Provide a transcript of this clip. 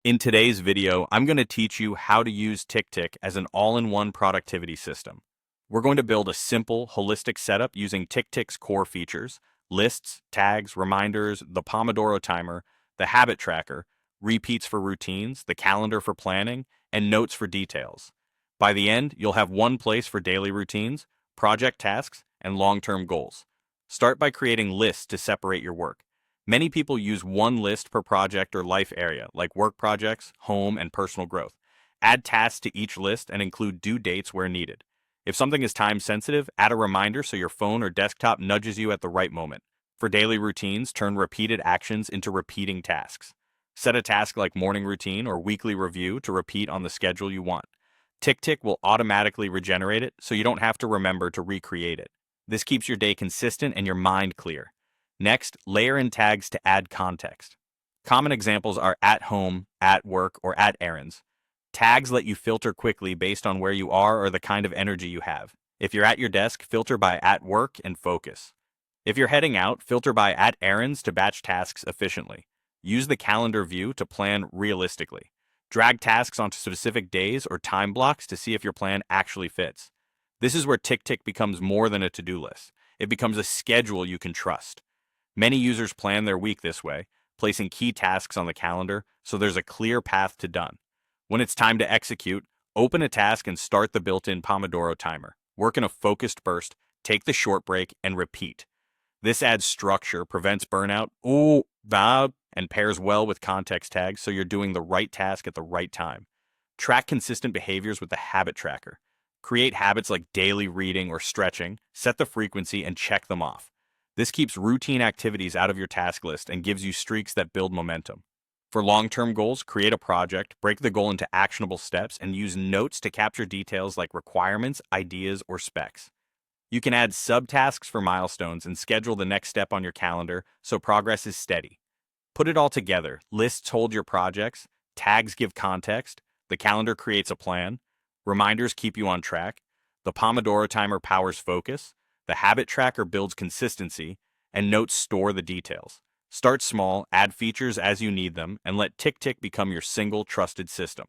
In today's video, I'm going to teach you how to use Ticktick as an all-in-one productivity system. We're going to build a simple, holistic setup using Ticktick's core features: lists, tags, reminders, the Pomodoro timer, the habit tracker, repeats for routines, the calendar for planning, and notes for details. By the end, you'll have one place for daily routines, project tasks, and long-term goals. Start by creating lists to separate your work. Many people use one list per project or life area, like work projects, home, and personal growth. Add tasks to each list and include due dates where needed. If something is time sensitive, add a reminder so your phone or desktop nudges you at the right moment. For daily routines, turn repeated actions into repeating tasks. Set a task like morning routine or weekly review to repeat on the schedule you want. TickTick will automatically regenerate it so you don't have to remember to recreate it. This keeps your day consistent and your mind clear. Next, layer in tags to add context. Common examples are at home, at work, or at errands. Tags let you filter quickly based on where you are or the kind of energy you have. If you're at your desk, filter by at work and focus. If you're heading out, filter by at errands to batch tasks efficiently. Use the calendar view to plan realistically. Drag tasks onto specific days or time blocks to see if your plan actually fits. This is where TickTick becomes more than a to-do list. It becomes a schedule you can trust. Many users plan their week this way, placing key tasks on the calendar so there's a clear path to done. When it's time to execute, open a task and start the built-in Pomodoro timer. Work in a focused burst, take the short break, and repeat. This adds structure, prevents burnout, and pairs well with context tags so you're doing the right task at the right time. Track consistent behaviors with the habit tracker. Create habits like daily reading or stretching, set the frequency, and check them off. This keeps routine activities out of your task list and gives you streaks that build momentum. For long-term goals, create a project, break the goal into actionable steps, and use notes to capture details like requirements, ideas, or specs. You can add subtasks for milestones and schedule the next step on your calendar so progress is steady. Put it all together. Lists hold your projects, tags give context, the calendar creates a plan, reminders keep you on track, the Pomodoro timer powers focus, the habit tracker builds consistency, and notes store the details. Start small, add features as you need them, and let TickTick become your single trusted system.